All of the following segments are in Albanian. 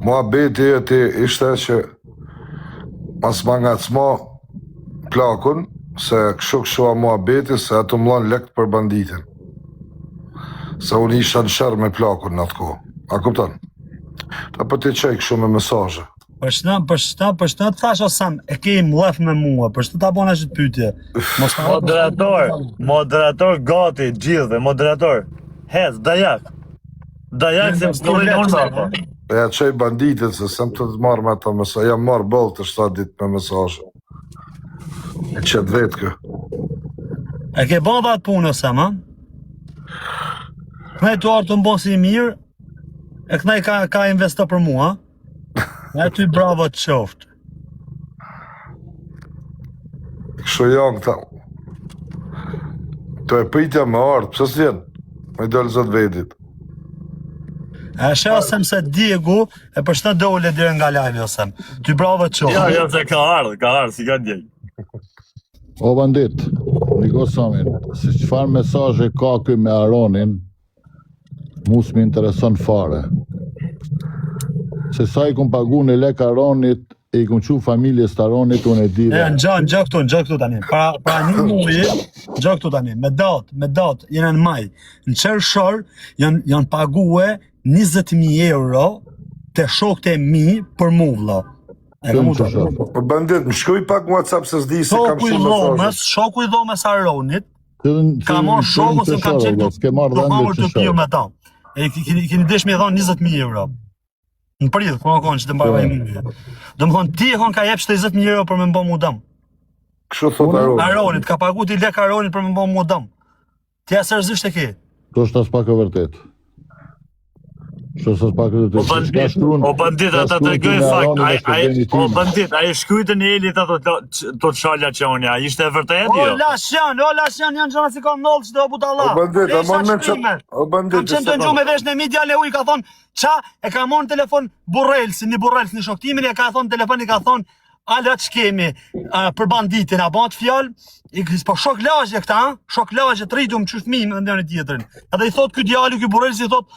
Muhabeti ti ishte që mas ma ngacmo plakun, se kështu a muhabeti, se ato mlon lekt për banditin. Se unë isha në shërë me plakun në atë kohë. A kupton? Ta për ti qej kështu me mesazhe. Për shtë të thash Osam, e ke i mlef me mua, për shtë ta bona që të pytje. Moderator gati, gjithve, moderator. Hez, dajak. Dajak se më stolin unë apo. E ja qej banditin, se sem të marrë me ato mesazhe. Jam marrë bëllë të 7 ditë me mesazhe. E qëtë vetë kë. E ke ba dhe atë punë Osam, ha? Kënej të artë të më bosi i mirë, e kënej ka investo për mua, e ty bravo të qoftë. Kështu janë këta. Të e pritja me ardë, pëse s'jen? Me dëllë zëtë vedit. E shë Osem se Diegu e për shtë dole dire nga live Osem. Ty bravo të qoftë. Ja, se ka ardhë, si ka djej. O bandit, Niko Samin, si qëfar mesazhe ka këj me Aronin, mus më intereson fare. Se sa i kum pagu në lek Aronit, e i kum qu familjes të Aronit, unë e dire. Në gjë këtu tani. Pra një muji, gjë këtu tani. Me datë, jenë në maj. Në qershor, janë pague 20.000 euro të shokët e mi për mu vëlla. Po bandit, më shkruj pak në WhatsApp se s'di se kam shumë mesazhe. Shoku i dhomës Aronit, ka marrë shoku se kam qenë të mamër të pyrë me ta. E keni desh me dhonë 20.000 euro. Në pridhë, ku në konë që të mbarë e mundje. Do më thonë, ti e konë ka jep 70.000 euro për me mbo mu dëmë. Kështu thot Aronit, ka pagu ti lek Aronit për me mbo mu dëmë. Ti asërzisht e ki. To është as pak e vërtet. O bandit, ata të regoj fakt. O bandit, a e shkujtë në elit ato të shalja që unë ja, ishte e vërtet jo? O lasjan, janë gjëna si ka nëllë që dhe o buta Allah. O bandit, a mon me që... Kam qenë të nxu me vesh në media Leu i ka thonë, qa e ka mon telefon Burrelsi, një Burrelsi në shoktimin, e ka thonë telefon i ka thonë, ala që kemi për banditin, a bat fjallë, po shok lagje këta, shok lagje të rritu më qështë mi me ndërën e tjetërin. Edhe i thotë këtë djali, këtë Burrelsi i thotë,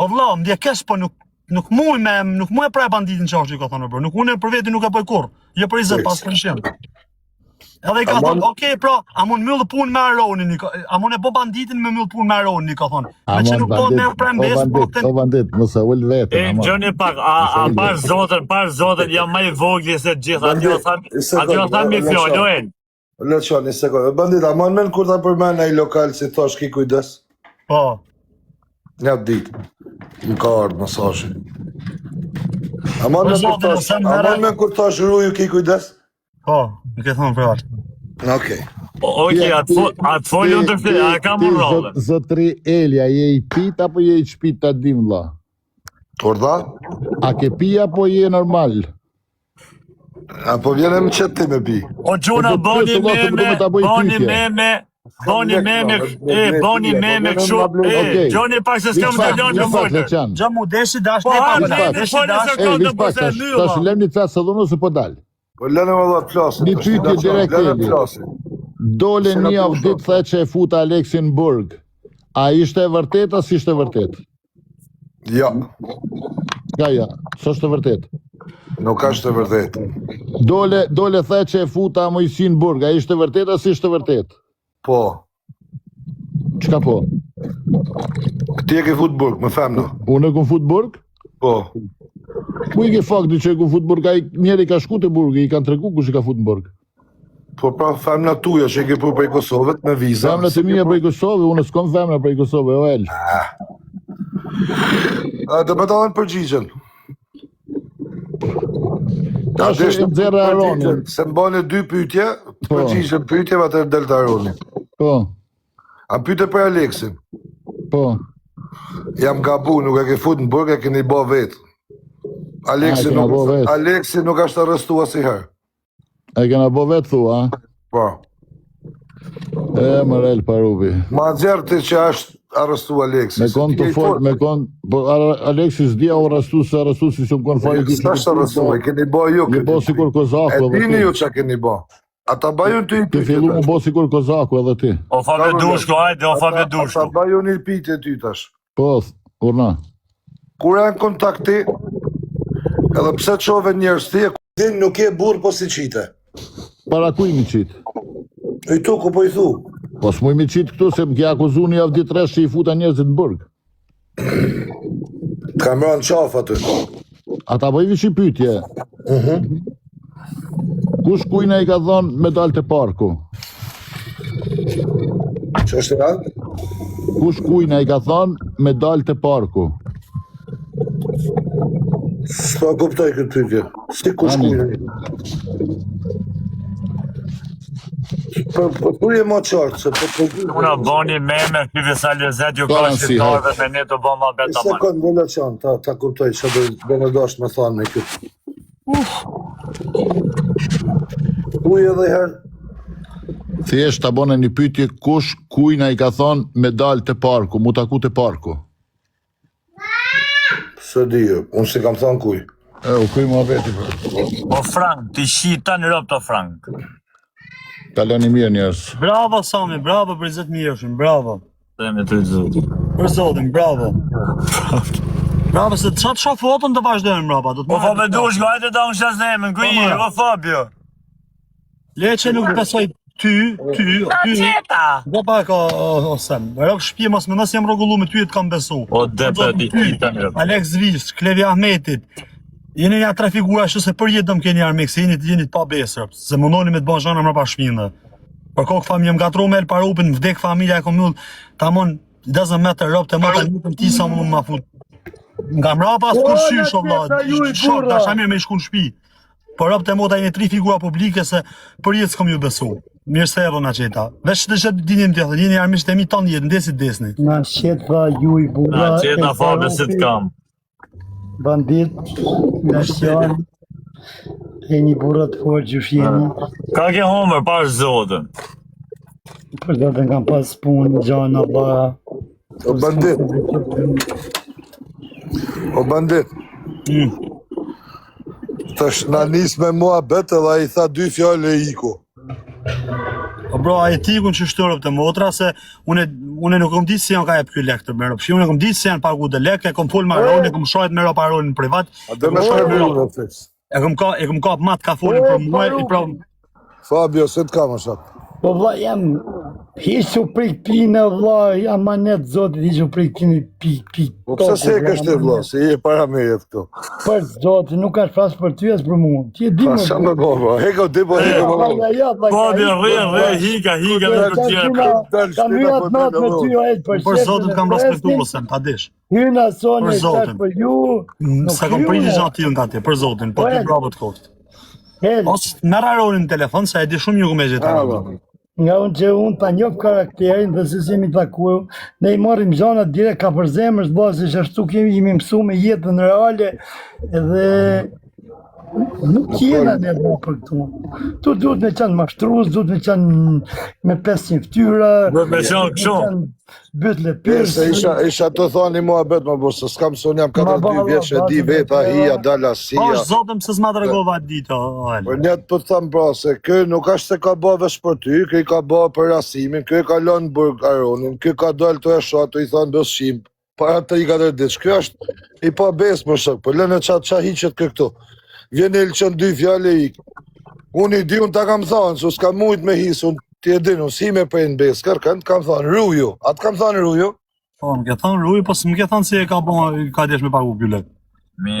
o vla, më dje kesh, po nuk muj e prej banditin që është i ka thonë, nuk unë për veti nuk e poj kur, jo për 20 pas për shem. Edhe i ka thonë, okej, pra, a mun myllë punë me Aronin, a mun e bo banditin me myllë punë me Aronin, ka thonë. Me që nuk do me prej mbes, o bandit, mëse ullë vetë. E, gjoni pak, a par zotën, jam ma i vogli se gjithë, a gjë thamë mi fjallë, o el. Le që, një sekundë, bandit, a mon men kur ta përmen e i lokal si thosh ki kujdes? Po. Një ditë, më ka ardhë mesazhi. A mon men kur thosh ruju ki kujdes? Po, nuk e thonë për atë. Okej. Oke, atë folë unë të fëtë, a ka më rrallë. Zotri Elja, je i pit apo je i qpit të dim, la? Torda? A ke pi apo je normal? Apo vjene më qëtë ti me pi? O gjuna, boni meme këshu, gjoni pak se s'kam të lënë në folër. Gjo mu deshi dash një pak, tash lem një të thasë dhunu se po dalë. Po lënë më dhëtë flasë. Një pytje direkt Eli. Dole një avdit the që e futa Aleksin në burg. A ishte e vërtet, as ishte e vërtet? Ja. Ka ja, së është e vërtet? Nuk është e vërtet. Dole the që e futa Mojsin në burg. A ishte e vërtet, as ishte e vërtet? Po. Qka po? Ti e ke fut burg, me femna. Unë e ku fut burg? Po. Ku i ke fakti që e ku fut burg? Njeri ka shku të burg, i kanë tregu kush i ka fut në burg. Po pra femna tuja që e ke prej Kosovët me viza. Femna të mija prej Kosovë, unë s'kom femna prej Kosovë, o el. Dhe me dalën përgjigjen. Ta shë e nëzera Aronin. Se më bane 2 pytje, përgjigjen pytjeve atër del të Aronin. Po. A pyte për Aleksin. Po. Jam gabu, nuk e ke fut në burg, e keni bo vetë. Aleksi nuk ashtë arrestu asnjëherë. E kena bo vetë thua? Po. E mërel parubi. Ma nxerë ti që ashtë arrestu Aleksi. Me konë të fort, me konë... Aleksi s'dia u arrestu se si shumë konë fari... Së ashtë arrestu, e keni bo ju këtë. Një bo si kur Kozaku edhe ti. E dini ju që keni bo. Ata bajun të i pite. Të fillu mu bo si kur Kozaku edhe ti. O fa me dushko, ajde, o fa me dushko. Ata bajun i pite ty tash. Po, urna. Kur e në kontakti, edhe pse qove njerës ti, din nuk je burë po si qite. Para kuj mi qitë? I tu, ku po i thu? Po s'muj mi qitë këtu se më kja akuzu një avdi të resh që i futa njerëzit në burg. Ka më rënë qafë aty. Ata po i vish i pytje. Kush kujna i ka thonë me dalë të parku? Që është e ratë? Kush kujna i ka thonë me dalë të parku? S'pa kuptoj këtë pyetje. Si kush kujnë? Po je më qartë, se po... Una bani meme, këve sa lezet ju ka shqiptarve me ne të bëma beta manë. Sekund, bëllë qanë, ta kuptoj që do në dasht me thanë me këtë. Uj edhe herë. Thjesht ta bone një pytje kush kujna i ka thonë me dalë të parku, mu taku të parku. Se di jo, unë si kam thonë kuj. U kuj mua veti për. Po Frank, ti shita në rëpë të Frank. Kaloni mirë njerës. Bravo Sami, bravo për 20 mirëshin, bravo. Dhe me të zotin. Për zotin, bravo. Bravo, se qatë shafotën të vazhdojnë, bravo. Po fa me dush, gajte ta unë shas nemen, ku i, o Fabio. Le që nuk besoj ty. Qeta! Do pak o sem, rëk shpje mas me nësë jam rogullu me ty e të kam besu. O depe ti shita në rëpë. Alex Vish, Klevi Ahmetit. Jeni një tre figura që se për jetë dëmë keni armik, se jeni të pa besër, se mundoni me të bënë zhana mërë pa shpinë. Për kokë familje, më gatru me elë par upin, vdek familja e kom nullë, ta mon, doesn't matter, rëpë të më të njëtëm ti sa më fut. Nga mra pas kur shysh, shok, da shamir me shku në shpi. Për rëpë të më të jeni 3 figura publike, se për jetë s'kom ju besu. Mirë se edhe na qeta. Vesh të shetë dinim të jeni armisht e mi ton jetë, ndesit desni. Na qetë fa ju i bura. Na qeta Fabio si të kam. Bandit, nga shqanë, e një burat forë gjush jeni. Ka ke homer, pash zotën. Për zotën kam pas punë, gjana, bara. O bandit. O bandit. Tash na nis me mua betë dhe i tha 2 fjallë e iku. Bro, a e tikun që shtërëp të motra, se une nuk kom ditë si janë ka e për lek të mërë pëshi, une kom ditë si janë pagu dhe lek, e kom full maroni, e kom shojt me ro paroni në privat. A dhe me shojt me ro në fix. E kom kap mat ka folin për muaj, i prav... Fabio, se të kam është atë? Po vla, jam hishu prik pinë, vla, jam manet zotit, hishu prik pinë, pi. Po pëse se e kështë e vla, se i e para me jetë këto. Për zotit, nuk ka shpas për ty, as për mua. Ti e di Pa, më. sham me bova, heko ti po heko me bova. Fabio, re, hika, në për tjera. Kam hyrat natë me ty, o e për Për zotit kam respektu, po sem, ta dish. Hyna sonë, Për zotin. për ju. Se kom prini gjatë t'il nga ti, për zotin, po të bravo të kohët. Os me raronin në telefon, se e di shumë ju ku me gjitha. Nga unë që unë ta njof karakterin dhe se si mi takuju, ne i marim gjanat direkt ka për zemër, s'ba se që ashtu kemi imi mësu me jetën reale edhe nuk jena ne dhe për këtu. Tu duhet me qanë mashtrus, duhet me qanë me 500 ftyra, Duhet me qanë kësho. Bytle Se pyrë. isha të thani mua bet më bërë, se s'kam son jam 42 vjetë që di veta, hija, dala, Po sija. është zotëm se s'ma të regova dita, Për njëtë për të thamë pra, se kë nuk është se ka ba vesh për ty, kë i ka ba për rasimin, kë i ka lënë burg aronin, kë ka dalë të e shatë, i thanë bëshqim, para 3-4 ditë, kë është i pa besë më shok, për lënë e qa hiqet kë këtu. Vjen e lëqën 2 fjale i ikë. Unë i di, unë ta kam thanë, su s'ka mujt me hisë, unë ti e din, unë si me prejnë besë, kërkën, kam thanë, ruju, atë kam thanë ruju. Po, më ke thonë ruj, po s'më ke thonë si e ka desh me pagu pjullet.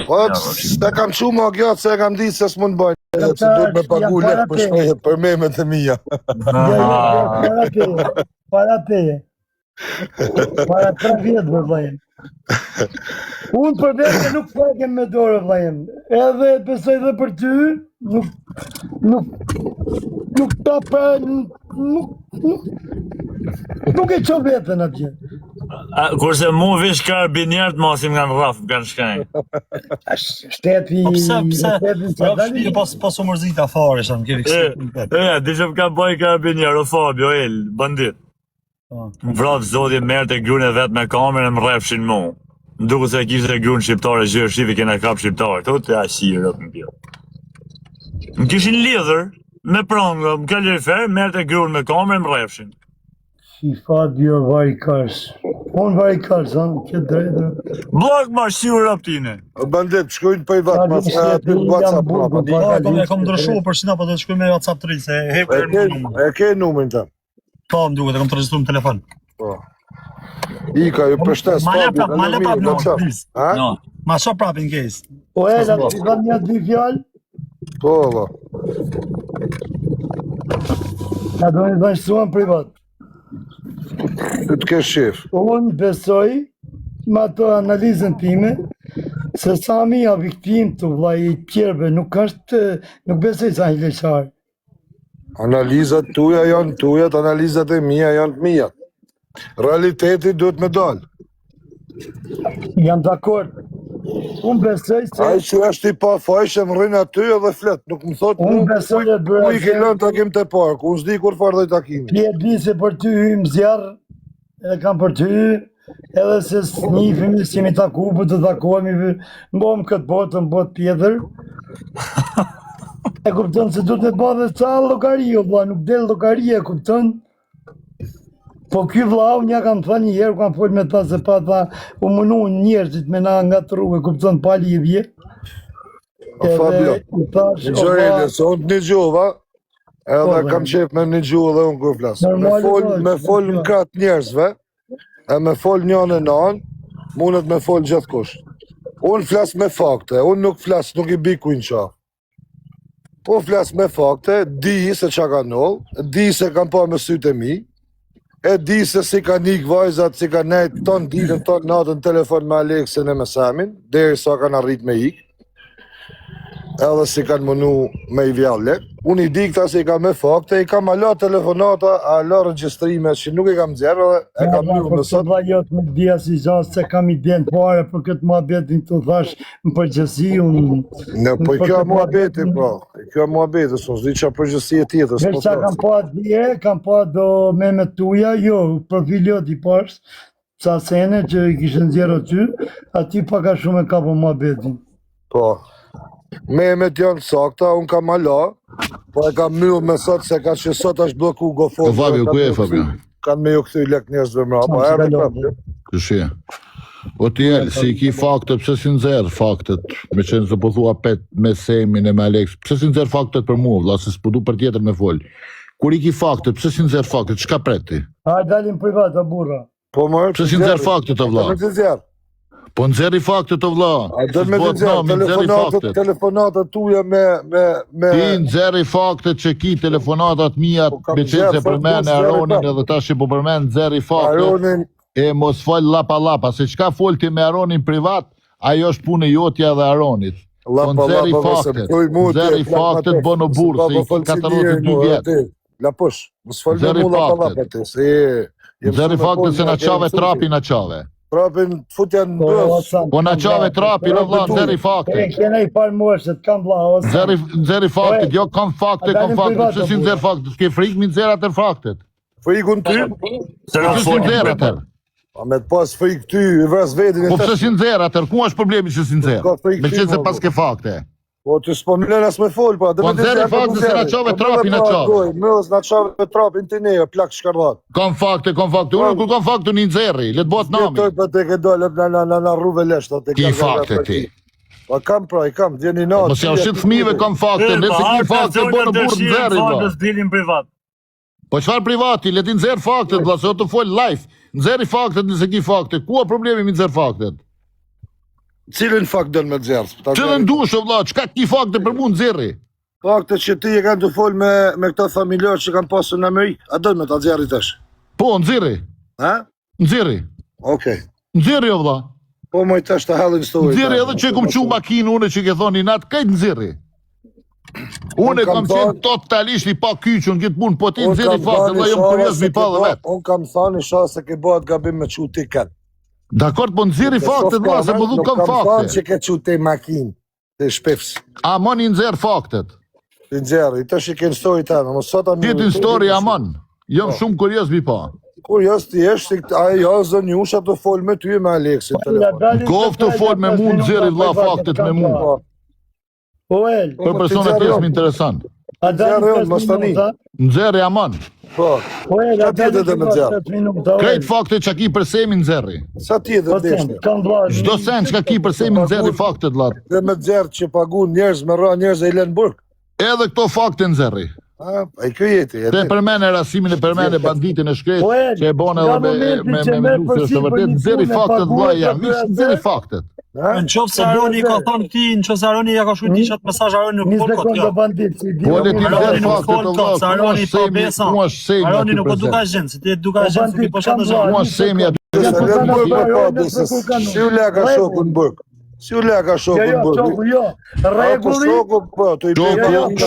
Po, s'te kam qu ma gjatë se e kam ditë se s'mund bajnë, se duhet me pagu lek për shmeje, për memet e mija. Para teje. Para 3 vjetë për vlajem. Unë për vete nuk fakem me dorë vlajem. Edhe besoj dhe për ty, nuk ta pra, nuk e qo vetën atje. Kurse mu vish karabinjerët mosim nga në rafë, kanë shkajnë. Shteti... Po pse, pas u mërzita fare, shë më kemi kësi. Di që më ka bëj karabinjerë, o Fabio, bandit. Më vrapë zodje merë të grune vetë me kamerën e më rrefshin mu. Më duke se kishtë e grune shqiptare, gjërë shqivi kena kap shqiptare, të të ashirë rëpë në pjellë. Më kishin lidhër, me prangë, më kalerifer, merë të grune me kamerën e më rrefshin. Si Fabio vaj kash. Unë vaj kalës, këtë drejtë. Blok ma shiur raptine. Bandit, shkojnë për i vatë, mas e aty në WhatsApp prapa. E kam ndryshu për shina, po të shkoj me WhatsApp të ri, se heku e në numër. E ke numërin të? Po, më duket, e kam të registru në telefon. Po. Ika, ju përshtes, Ma le prap numër, please. Ha? No. Ma shop prap in case. O e, da të kam një 2 fjallë, Po, valla. da do një bashkësuan privat. Ty të kesh shef. Unë besoj, me ato analizën time, se Sami a viktim të vllai i tjerëve, nuk besoj sa i leqarë. Analizat tuja janë tujat, analizat e mia janë të mia. Realiteti duhet me dalë. Jam dakord. Unë besoj se... Ai që është i pa fajshëm rrin aty edhe flet, nuk më thot Unë besoj e ku i ke lënë takim të park, unë s'di kur farë dhe takimi. Ti e di se për ty hym zjarë, e kam për ty, edhe se s'njifemi si jemi taku, për të takohemi, mbom këtë botë, në botë tjetër. E kupton se du të me ba dhe ca llogari, o vlla, nuk del llogari, e kupton? Po ky vllau nja kam thënë një herë, kam folë me ta se pa ta u mënu njerëzit me na nga të rrugë, kupton, pa lidhje. Fabio, i thash, o Gjorele, vlla, se unë të një gjova, edhe Po, kam qef me një gjuhë dhe unë kur flasë. Normale, Me fol në kratë njerëzve, e me fol njën e nanë, mundet me fol gjithë kush. Unë flas me fakte, unë nuk flas, nuk i bi kujnë qa. Po flas me fakte, di se qa ka nëllë, di se kam pa me sytë e mi, e di se si ka nik vajzat, si ka nejtë ton ditën, ton natën telefon me Aleksin e me Samin, deri sa kanë arrit me ik, edhe si kanë mënu me i vjalle. Unë i di këta se i kam me fakte, i kam ala telefonata, ala regjistrime që nuk i kam zerë dhe e kam mjë për më këtë sot. vajot me dhja si gjatë se kam i den pare për këtë muhabetin të thash në përgjësi unë... Në, po i kjo muhabeti, po, i kjo muhabeti, s'u s'di që përgjësi e tjetër, Veç s'po sa kam pa dje, kam pa do me tuja, jo, profilio t'i pash, ca sene që i kishën zjero ty, aty pa ka shumë e ka po muhabetin. Po. Mehmet janë sakta, unë kam ala, po e kam mjë me sot se ka që sot është bloku gofon. O Fabio, ku e Fabio? Kanë me ju këthy lek njerëzve mra, po erë me Fabio. Këshia. O t'jel, si i ki faktet, pse si nxerë faktet, me qenë se po thua pet me Semin e me Alex, pse si nxerë faktet për mua, vlla, se s'po du për tjetër me fol. Kur i ki faktet, pse si nxerë faktet, çka preti? A dalim privat, a burra. Po më Pse si nxerë faktet, o vlla? Me të zjerë. Po nxerri faktet, o vlla. A do me të zjerë, telefonatat tuja me... Ti nxerri faktet që ki telefonatat mija, kam me qenë se nxerë, përmen po, e Aronin nxerri edhe tash që po përmen nxerri faktet, Aronin, e mos fol lapa, se çka folti me Aronin privat, ajo është punë jotja dhe Aronit. Po nxerri faktet, bo në burë, se i 42 vjetë. La push, mos fol me Nxerri mu lapa faktet. lapa ti, se... Nxerri faktet se na qave trapi na qave. Trapin futja në Po, bës. Hasan, Po na qave trapi, o vlla, nxerri E faktet. kena i parë moshët, kam vlla, Hasan. Nxerri faktet, jo kam fakte, pse si nxerr faktet, s'ke frikë mi nxerr atër faktet. Frikun ty, Se ka Pse si nxerr atër? a me të pas frik ty, i vras vedin e Po pse si nxerr atër, ku është problemi që si nxerr? Ka frikë Me qenë se ty, pas ke fakte. Po të s'po milen as me fol, pa. Po nxerri fakte se na qove trapin na qove. Mës na qove trapin ti ne, plak shkardat. Kam fakte, unë kur kam fakte një nxerri, le të bëhet nami. Jetoj për te ke dole na rruve leshta. Ki fakte ti. Po kam pra, i kam, djeni natë. Mos janë shit fëmijëve kam fakte, nëse ki fakte bënë burr nxerri vlla. Faktet dilin privat. Po çfarë privati, le ti nxerr faktet vlla, se o të fol live. Nxerri faktet nëse ki fakte. Ku është problemi me nxerr faktet? Cilin fakt dën me zjerës? Cilën dush o vlla, çka ki fakte për mua nxerri? Fakte që ti e kanë të fol me këta familjar që kanë pasur në Amerikë, a dën me ta zjerë i tash? Po, nxerri. Ha? Nxerri. Okej. Nxerri o vlla. Po moj tash të hallin story. Nxerri edhe që kom qu makinë une që ke thoni natë, kajt nxerri. Une kam qenë totalisht i pa kyqën këtë punë, po ti nxerri fakte, vlla jom kurios mi pa dhe vetë. Unë kam thani isha se ke bëhet gabim me qu ti këtë. Dakor, po nxerri faktet vlla, se po du kam Nuk kam thani fakte. që ke qu ti makinë, ti shpefs. A mon i nxerr faktet. Ti nxerri, i tash i kënë story të më sota më... Ti story amon. Jam shumë kurios mi pa. Kur jos ti është, ajo zonjusha të fol me ty e me Aleksin telefon. Kof të fol me mu nxerri vlla faktet me mu. O el, Për persona tjesë më interesant. a dalim Nxerri, 5 mos tani. minuta. Nxerri amon. Po, Po e Sa tjetër dhe me zjarë? Krejt fakte që ki për semin nxerri. sa tjetër deshte? Çdo sen që ki për semin nxerri faktet lat. Dhe me zjarë që pagun njerëz me ra njerëz e i len burg. Edhe këto fakte nxerri. A kjo jeti. Te përmene rasimin e përmene banditin e shkret që e bon edhe me luftë është vërtet nxerri faktet vllai janë, miq nxerri faktet. Në qofë se Aroni ka thonë ti, në qofë se Aroni ja ka shkruajtur ti qatë mesazh, Aroni nuk fol kot jo. Po le ti Aroni nxerr nuk faktet fol kot, se Aroni pa vllai, besa. ku është semi. Aroni nuk do duka gjën, se ti duka gjën, se ti po shatë Ku gjën. është semi aty. Si u le ka shoku në burg? Si u le ka shoku në burg? Rregulli.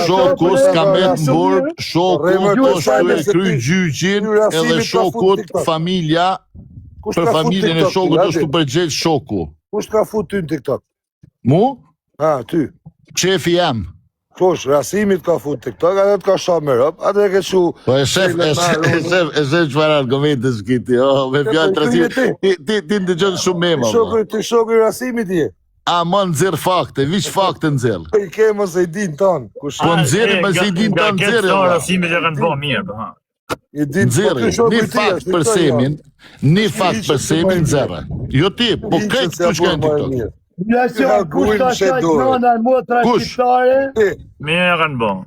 Shoku s'ka met në burg, shoku po shtu e kry gjyqin edhe shokut familja, për familjen e shokut është të përgjegj shoku. Kush ka fut ty në TikTok? Mu? A, ty. Qefi jam. Kush, Rasimit ka fut TikTok, atë ka sha me rëp, atë e ke shu... Po e shef çfarë argumente s'kiti, me fjallë të rasimit, ti ndëgjon shumë mema. Ti shoku i Rasimit je. A më nëzirë fakte, vish fakte nëzirë. I ke më se i din tonë. Po nëzirë më se i din tonë nëzirë. Nga rasimit që kanë bërë mirë, ha. Nëzirë, një fakt për semin, një fakt për semin nëzirë. Jo ti, po krejt kush ka në TikTok. Kush? Mirë e kanë bërë.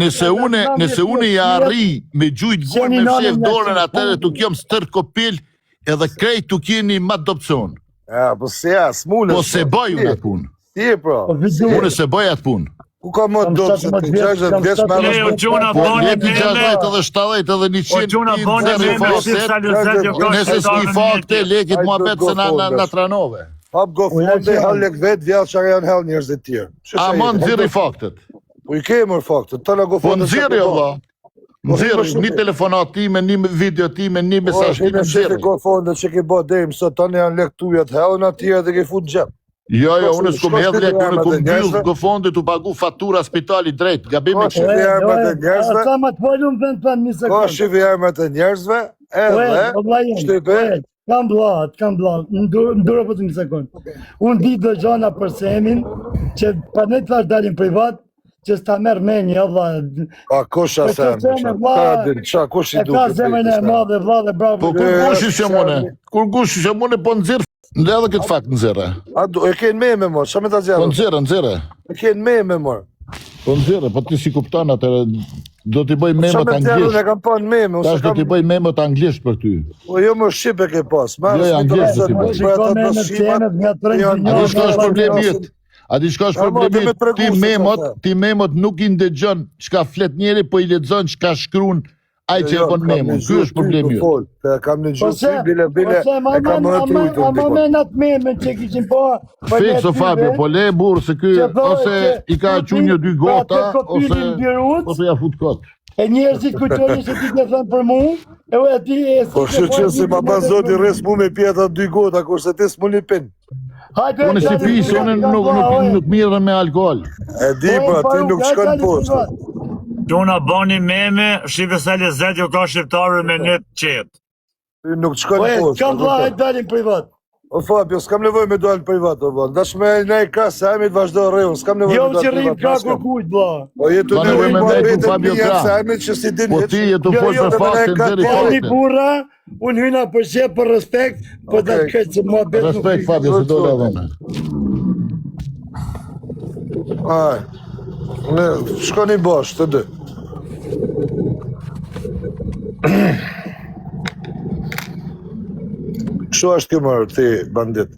Nëse une ja arri me gjujt gurë me fshef dorën atëre të kjom stër kopil edhe krejt të kjeni ma adopcion. Ja, po se ja, s'mune. Po se bëj unë atë punë. Si e pra? Unë se bëj atë punë. Ku ka më dopë se ti 60 vjeç me Le o gjuna Po boni jeti 60 edhe 70 edhe 100 O gjuna boni me nëse s'ki fakte, lekit mua betë se na tranove. Hap gofonde, halek vet, vjallë që janë hell njerëz dhe tjerë. A më nëziri faktet. Po i kemër faktet, të në Po gofonde... nëziri o dha. Nëziri, një telefonat time, një video time, një mesazh time, nëziri. Gofonde që ke bo dejmë, së tani janë lek tujat hell në tjerë dhe ke fut gjep. Jo, unë s'kom hedh lek, unë kom byllë gofonde të pagu fatura spitali drejt, gabim e shivi armët e njerëzve, Sa më të volum vend për një sekundë. ka shivi armët e njerëzve, edhe, shtype, Kam blat, nduro për të një sekundë. Unë di dhe gjana për semin, që pa ne të thash dalin privat, që s'ta merë menjë, vla. a kusha se kush i E ka zemën e madhe, vla dhe bravo. Po kur gush që mune, po nëzirë, ndë edhe këtë fakt nëzirë. E kenë meme, mor, që me ta Po zjarë? nëzirë. E kenë meme, mor. Po nëzirë, po ti si kuptan atërë, do t'i bëj Që memët me zjarë, anglisht. ne kam pa në meme. Tash do t'i bëj memët anglisht për ty. Po jo më shqip e ke pas. Jo, anglisht do t'i bëj. A di shka është problemi jëtë? A di shka është problemi jëtë? Ti memët nuk i ndëgjën çka flet njeri, po i lexon çka shkruan ai që e kon memën. Ky është problemi jëtë. Kam në gjusë, bile, e kam më të ujtë. Ama me në të memën që kishin po... Fikso Fabio, po le burë se ky ose i ka qunjë 2 gota, ose ja fut kot. E njerëzit kujtojnë se ti ke thënë për mu, e u e ti e si... Po shë se ma ban zoti rres mu me pjeta 2 gota, kurse ti s'mu një pin. Unë si pisë, unë nuk mirën me alkohol. E di, pra, ti nuk shkon poshtë. Gjuna boni meme, shive se lezet jo ka shqiptarë me një qetë. Ti nuk shkon poshtë. Kam vla e dalin privat. O Fabio, s'kam nevoj me dalin privat, o vla. Dash me ne i krasë, se ajmit vazhdo rrejun, s'kam nevoj Jo me që dalin rrim privat. ka kujt, vla. Po jetu Ma në nevoj me rrim ndajtu vetën Fabio një Kra. se ajmit që si din Po ti jetu folë për fakte, nëziri Oni fakte. burra, unë hyna për shqep për respekt, për da të këtë që mua betë nuk Respekt Fabio, se do le dhëme. Aj, ne, shkoni bosh, të dy. Kështu është këmër, ti, bandit.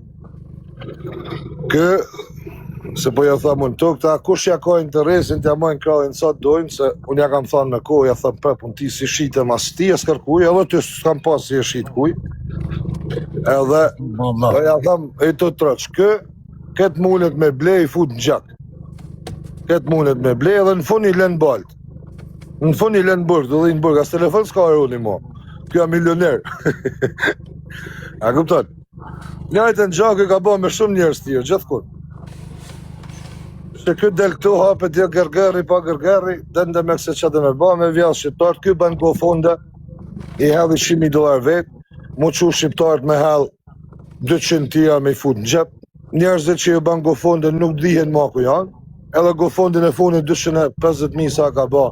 Se po ja thamë në tokë, ta kush ja ka interesin të ja mojnë kralin sa dojnë, se unë ja kam thamë në kohë, ja thamë prepun ti si shite mas ti, e s'kërkuj, edhe ty s'kam pas si e shite kuj. Edhe, ja thamë, e të troq, këtë mundet me ble i fut në gjak. Këtë mundet me ble edhe në fund i len balt. Në fund i len burg, dhe i në burg, as telefon s'ka aroni mo. Kjo a milioner. A kupton? Njajtë në gjak e ka ba me shumë njerës tjerë, gjithkur. Se këtë del këtu hapet jo gërgëri, pa gërgëri, dende me këse që dhe me ba me vjallë shqiptarët, këtë banë gofonde, i hedhi $100.000 vetë, mu që shqiptarët me hedhë 200 tira me i fut në gjep, njerëzit që i banë gofonde nuk dihen ma ku janë, edhe gofondin e fundit 250.000 sa ka ba,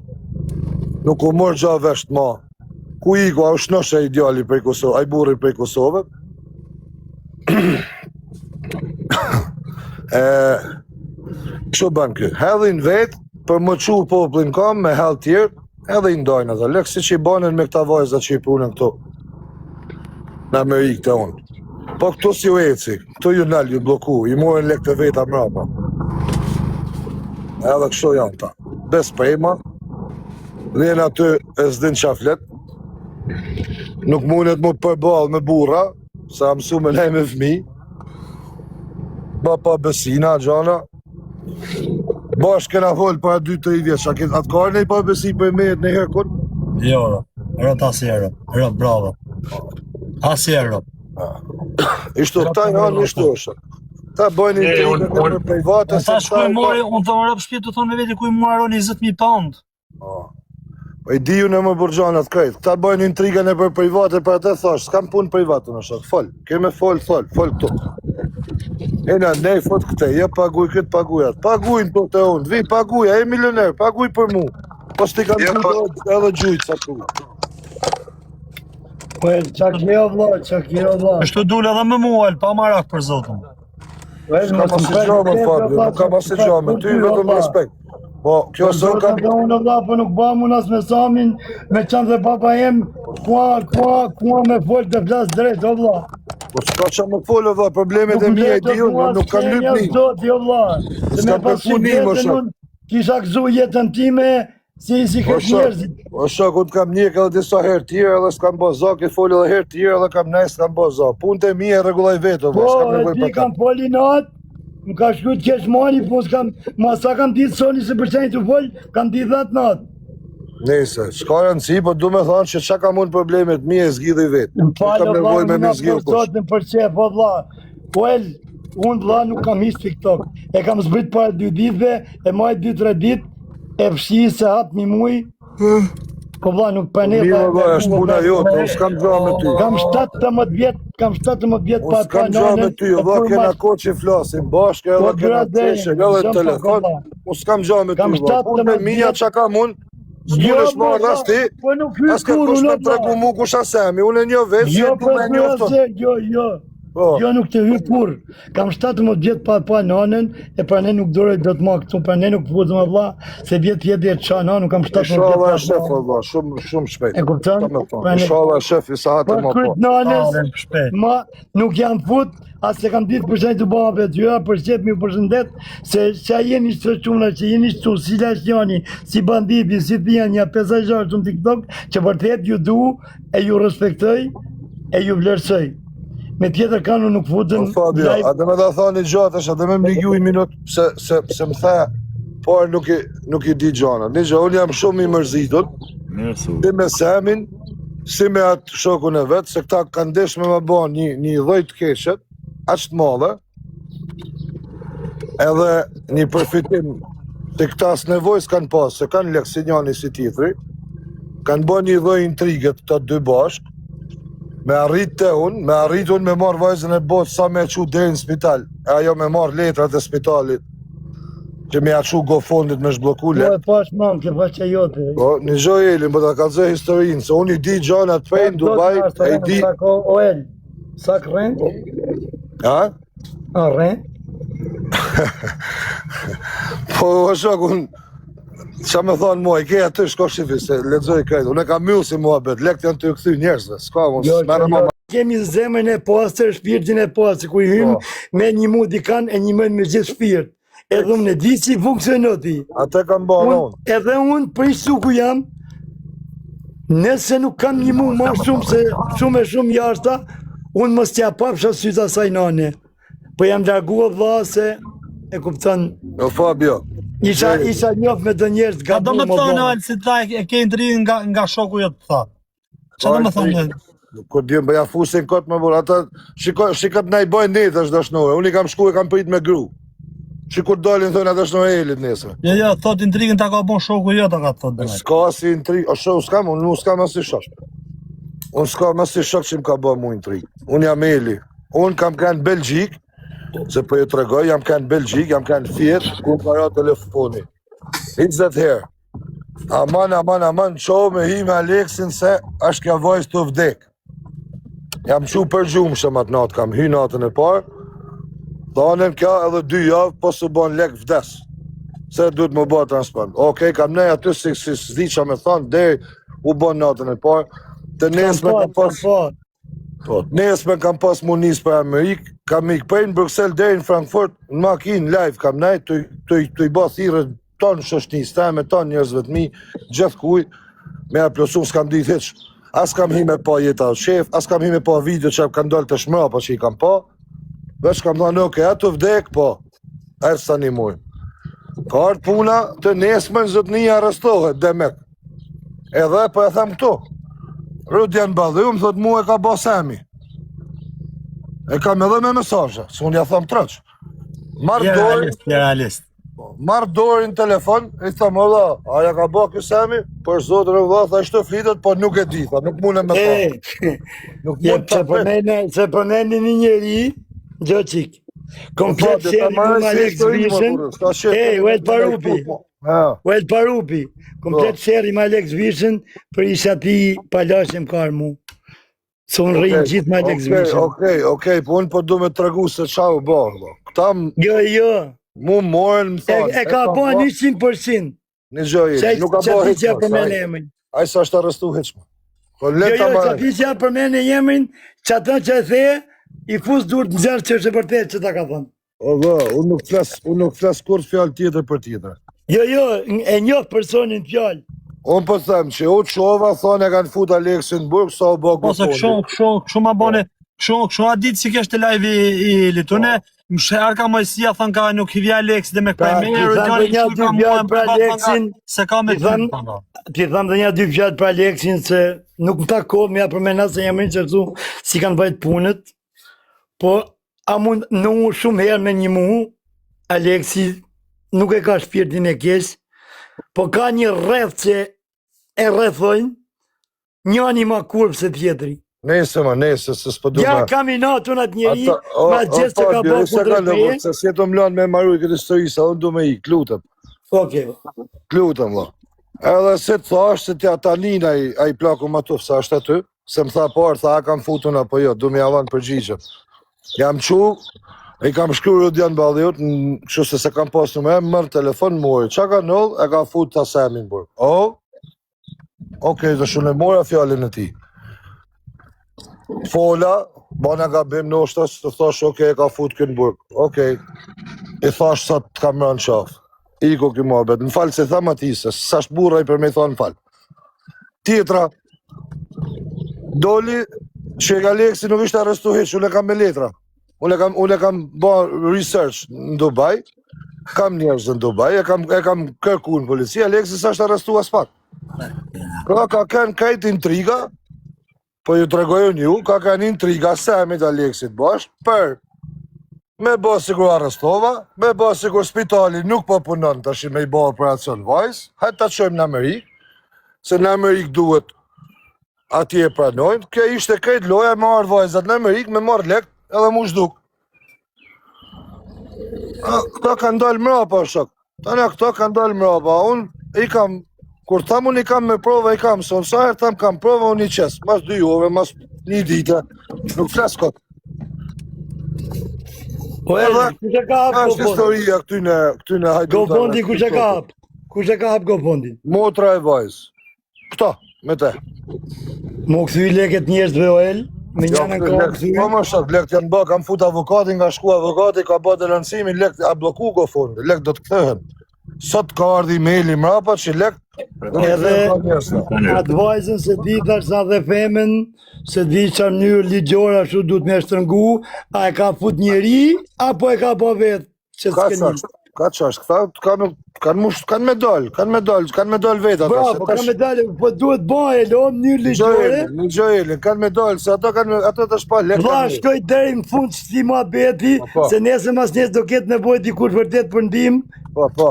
Nuk u mor gja vesh ma. Ku iku, a u shnoshe ideali prej Kosovë, a i burri prej Kosovë. Kështu ban kë, hedhin vetë, për më qu poplin kam me hell tjerë, edhe i ndojnë edhe. Lekë si që i banen me këta vajza që i punën këto. Në Amerikë të unë. Po këto si u eci, këto ju nalë, ju bloku, i morën lekë të veta mrapa. Edhe kështu janë ta. Bes prejma, rjenë aty e s'din qaflet, nuk mundet mu përbal me burra, sa mësu me nej me fmi, pa besina, gjana. Bashkë kena folë para 2-3 vjeç, atë ka nej pa besi për me jetë në herë kun? Jo, rët asjerë, rët bravo. Asjerë. Ishtu këta janë ishtu është. Ta bëjnë intrigën e për private, se ta shkuj mori, unë thonë rëpë shpjetë të thonë me veti ku i muaron 20.000 pound. Po i diju në më burgjanat krejt. Këta bëjnë intrigën e për private, për atë thash, s'kam punë private në shak, fol. Keme fol këtu. Ena, nej, fot këte, je paguj këtë, paguj atë. Pagujnë të të unë, vi, paguj, e milioner, paguj për mu. Po s'ti kam të edhe gjujtë sa tu. Po e qa kjo vla. Eshtu dule edhe me mual, pa marak për zotën. S'kam asë gjame, Fabio, nuk kam asë gjame, ty vetëm respekt. Po, kjo zonë kam... Unë vla, po nuk ba mun as me Samin, me qanë dhe papa jem, kua me folë të flasë drejt, o vla. Po s'ka që më folë, vla, problemet e mija i diju, nuk kam lyp një. S'kam përku një, më shak. Kisha këzu jetën time, si këtë njerëzit. O shak, unë kam njek edhe disa herë tjere, edhe s'kam bo zak, i folë edhe herë tjere, edhe kam nej s'kam bo zak. Punët e mija e regullaj vetë, vla, s'kam nevoj për kam foli natë, më ka shku të kesh mani, po s'kam, ma sa kam ditë soni se përqenjë të folë, kam ditë dhatë natë. Nese, s'ka rëndësi, po du me thonë që qa kam unë problemet mi e zgjidhi vetë. Në falë, vla, më nga përsot në përqe, po vla, po unë vla nuk kam his TikTok, e kam zbrit para 2 ditëve, e maj 2-3 ditë, e fshi se hap një muj, po vla nuk për ne... Mirë vla, është puna jote, unë s'kam gja me ty. Kam 17 vjetë, unë s'kam gja me ty, vla kena ko që flasim, bashke edhe kena teshe, edhe telefon, unë s'kam gja me ty, vla, punë me mija qa kam unë, s'kunesh marrë as ti, as ka kush me tregu mu kush asemi, unë e një vetë, si e du me njofton. Jo nuk të hy kur, kam 17 vjetë pa nanën, e pra ne nuk dore do të ma këtu, pra ne nuk vëzë më vla, se vjetë jetë qa nanën, kam 17 vjetë pa Inshallah e shef, vla, shumë shpejt. E kuptan? Inshallah e shef, i sa hatë më po. Kërët nanës, ma nuk jam fut, asë se kam ditë përshënjë të bëma për tyra, përshqep mi përshëndet, se qa jeni që të quna, që jeni që si lasjani, si banditi, si të një pesajgjarë që në TikTok, që vërtet ju du, e ju respektoj, e ju vlerësoj. Me tjetër kanu nuk futën... Fabio, a dhe me da thani gjatë është, a dhe me më ligju i minut, se më the, por nuk i di gjana. Një gjë, unë jam shumë i mërzitur, si me Samin, si me atë shokun e vetë, se këta kanë desh me më ba një dhejt keqet, aqë të madhe, edhe një përfitim të këta së nevoj s'kanë pas, se kanë lekë si njani si titri, kanë ba një dhej intriget të dy bashkë, me arrit të unë, me marrë vajzën e botë sa me qu deri në spital, e ajo me marrë letrat e spitalit, që me aqu go fondit me shbloku let. Po e pash mamë, ke pash që jote. Po, një gjoj Elin, po ta kalzoj historinë, se unë i di gjanat prej në Dubai, e i di... Oel, sak rend? Ha? A rend? Po, o shok, unë... Qa me thonë mua, i ke aty shko shifi, se lexoj krejtë, unë e kam mjullë si mua bet, lekt janë të këthy njerëzve, s'ka unë, s'mere mama. Kemi zemën e pasër, shpirtin e pasër, ku i hymë me një mu dikan e një mën me gjithë shpirt. Edhe unë e di si funksionoti. Ate kam ba në unë. Edhe unë për ishtu ku jam, nëse nuk kam një mu ma shumë se shumë jashta, unë mos t'ja papsha syta saj nane. Po jam largua vla se e kuptan... Jo Fabio. Isha njof me të njerës Ka do me thonë, Alë, si ta e ke ndri nga shoku jo të tha. Qa do me thonë? Kur djemë, bëja fusin këtë me burë, ata shikat na i bojnë netë është dashnore, unë i kam shku e kam prit me gru. Shikur dolin thonë atë dashnore Elit nesër. Jo, thot intrigën ta ka bon shoku jo ta ka thot dhe. S'ka si intrigë, o shok, unë s'kam asi shok. Unë s'kam asi shok që më ka bo mu intrigë. Unë jam Eli. Unë kam kanë Belgjik, se po ju të regoj, jam kanë Belgjik, jam kanë Fiat, ku më para telefoni. It's that here. Aman, qohë me hi me Aleksin se është kja vajzë të vdek. Jam qu përgjumë shumë atë natë, kam hy natën e parë, dhanen kja edhe 2 javë, po së bon lek vdes. Se duhet më bërë transplant. Okej, kam nej aty si s'di qa me thonë, deri u bon natën e parë, të nesme kam pas mu nisë për Amerikë, kam ik prej në Bruxelles deri në Frankfurt, në makinë live kam nej, të i ba thire tonë shoshnis, me tonë njerëzve të mi, gjithë kuj, me a plosum s'kam ditë hiq. As kam hi me pa jeta shef, as kam hi me pa video që kam dollë të shmrapa që i kam pa, veç kam thonë, oke, ato vdek, po, erë sa një muj. Ka ardë puna të nesmen zotëni arrestohet, demek. Edhe, po e tham këto. Rudjan Balliu më thot mu e ka ba Semi. E kam edhe me mesazhe, se unë ja tham trëq. Marrë dorë në telefon, i tham Allah, aja ka ba kjo Semi? Për zotër e vëlla, tha ishte flitet, po nuk e di, tha, nuk mune me tha. Nuk mune të përmeni. Se përmeni një njeri, Gjoqik, komplet sheri ku Malek Zvishën, Uel Parupi, komplet sheri Malek Zvishën, për isha ti palashem karë mu. Se unë rrinë gjithë Malek Zvishën. Okej, po unë po du me të regu se qa u bërë, këtam... Jo. Mu morën më thonë... E ka bo 100%. Një gjojit, nuk ka bo heqma. Ajë sa është arrestu heqma. Jo, që ti që përmene jemrin, që ata që e the, i fus dur të nxerë që është e vërtet që ta ka thonë. Unë nuk flas kur fjallë tjetër për tjetër. Jo, e njohë personin fjallë. Unë po them që u qova, thonë e kanë fut Aleksin në burg, sa u bo kërë tonë. Kështu ma bone, kështu a ditë si kështë live i litune, më shërë ka mëjësia, thënë ka nuk i vja Aleks dhe me këpaj me se ka me të të. Ti thamë dhe një 2 fjallë për Aleksin, se nuk më tako, me ja përmena se jam rinë qërtu si kanë bëjt punët, po a mund në shumë herë me një mu, Aleksi nuk e ka shpirtin e kesh, po ka një rreth që e rrethojnë, njëni ma kurpë se tjetëri. Nese, se s'po du me... Ja kam i natë unë atë njeri, ma gjithë që ka bërë kundre meje. Se s'jetë më lanë me maru i këtë historisa, unë du me i, klutëm. Klutëm, la. Edhe se të thash, se tja tanin a i plaku ma tuf, sa është aty, se më tha parë, tha a kam futun apo jo, du me javan përgjigje. Jam qu, i kam shkru Rudjan Balliut, kështu se kam pasu me, mërë telefon mori, qa ka nëllë, e ka fut ta Semin burg. Okej, dhe shumë e mora fjallin e ti. Fola, bana gabim në ushtas, të thash, okej, e ka fut kënë burg. Okej, i thash sa të kam rënë qafë. Iko kjo mohabet, në falë se tham ati se, sa shburra i për me i thonë në falë. Tjetra, doli, që e Aleksi nuk ishte arrestu heq, unë e kam me letra. Unë e kam ba research në Dubai, kam njerëz në Dubai, e kam kërku në policia, Aleksi sa është arrestu as pak. Ka kanë kajt intriga, po ju të regojën ju, ka kanë intriga Semit Aleksit bashkë, për me ba sigur arrestova, me ba sigur spitali nuk po punon të shi me i ba operacion vajzë, hajtë ta qojmë në Amerikë, se në Amerikë duhet ati e pranojnë, kjo ishte krejt loja me marrë vajzat në Amerikë, me marrë lekt edhe mu shduk. Këta kanë dalë mrapa, shok. Këta kanë dalë mrapa, unë i kam, kur tham unë i kam me prova, i kam, son sa herë tham kam prova, unë i qesë, mas 2 ove, mas 1 dite, nuk fles këtë. Po edhe, ku që ka hapë është historia këtyne hajdutave. Gofondi ku që ka hapë? Ku që ka hapë Gofondi? Motra e vajzë. Këta, me te. Mo këthy leket njerëzve OL, me njënën ka këthy. Po më shak, lekt janë bë, kam fut avokatin, nga shku avokati, ka bë delancimin, lekt a bloku Gofondi, lekt do të kthehen. Sot ka ardhi maili mrapa që lekt... Edhe advajzën se di sa dhe femen, se di që mënyrë ligjora shu du të me shtrëngu, a e ka fut njeri, apo e ka po vetë që s'keni? Ka qasht, kanë me dollë vetë. Bravo, kanë me dollë, po duhet baje, lo, mënyrë ligjore. Një gjojeli, kanë me dollë, se ato të shpa lekë. Dha, shkoj deri në fund që ti ma beti, se nesë mas nesë do ketë nevojë dikur vërtet për ndim. Po.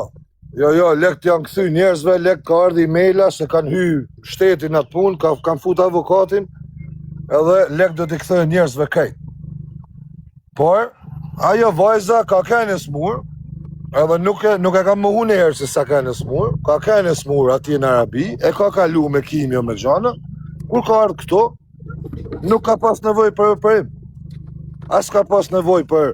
Jo, lekt janë këthy njerëzve, lekt ka ardhi maila se kanë hy shtetin atë punë, kanë fut avokatin, edhe lekt do t'i këthej njerëzve kajt. Por, ajo vajza ka kene smur, Edhe nuk e kam mohu në herë se sa ka në smur, ka në smur atje në Arabi, e ka kalu me kimjo me gjana, kur ka ardhë këto, nuk ka pas nevoj për operim. As ka pas nevoj për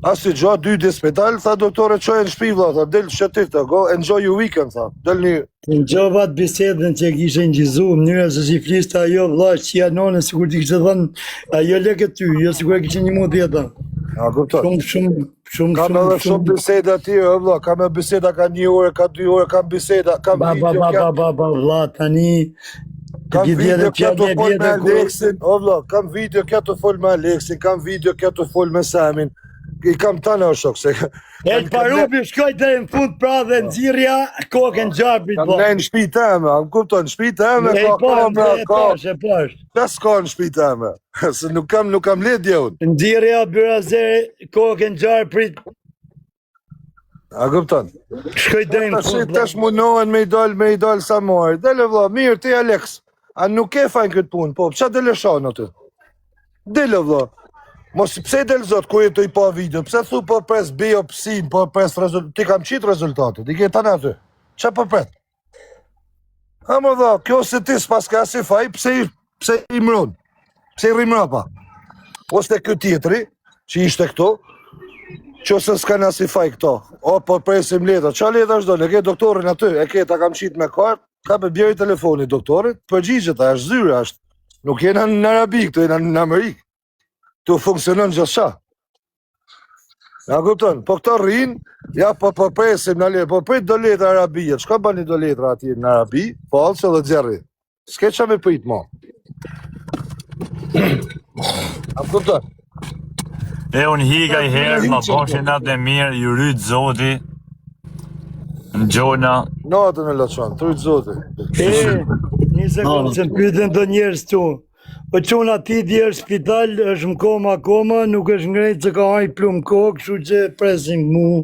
asë gjo, 2 ditë spital, tha doktore qoj në shpi vla, tha, del shëtit të go, enjoy your weekend, tha, del një... Në gjovat bisedën që kishe njizu, mënyra se si fliste ajo vlla që janone, sikur ti kishte thënë, ajo leke ty, jo sikur e kishe një mu tjeta. A, kupton. Shumë. Kam edhe shumë biseda tjera, vlla, kam edhe biseda ka 1 orë, ka 2 orë, kam biseda, kam video vlla, tani... Kam video kjo të fol me Aleksin, o vlla, kam video kjo të fol me Aleksin, kam video kjo të fol me Samin, i kam tana o shok, se... El Parubi shkoj dhe në fund pra dhe nxirja kokën gjarbit, Kam ne në shpi teme, am kupton, në shpi teme, ka kamera, ka... Qa s'ka në shpi teme, se nuk kam ledje unë. Nxirja, byrazere, kokën gjarbit. A kupton? Shkoj dhe në fund. Tash munohen me i dal sa mori, dele vlla, mirë ti Aleks, a nuk e fajnë këtë punë, po, qa dele shanë aty? Dele vlla. Mos pse del zot ku jetoj pa video, pse thu po pres biopsin, po pres rezultat, ti kam qit rezultatet, i ke tani aty. Qa po pret? Ha më dha, kjo se ti s'pas ka si faj, pse i mron? Pse i rrimrapa? Ose ky tjetri, që ishte këto, që se s'kan as i faj këto. O, po presim letra, qa letra është do, e ke doktorin aty, e ke ta kam qit me kartë, ka pe bjeri telefoni doktorit, përgjigjet, a është zyre, është. Nuk jena në Arabi, këto jena në Amerikë. Tu funksionon gjithë qa. Ja kupton, po këto rrinë, ja po presim në letra, po prit do letra Arabijet, shka bani do letra ati në Arabi, po alëse dhe gjerri. S'ke qa me prit ma. Ja kupton. E unë higa i herë, ma boshin atë e mirë, ju rrytë zoti, në gjona. Natën e laqon, të rrytë zoti. Një sekundë, se më pyetën do njerës tu. Po qona ti djerë spital, është më koma, nuk është ngrejtë që ka hajt plumë kokë, kështu që presim mu.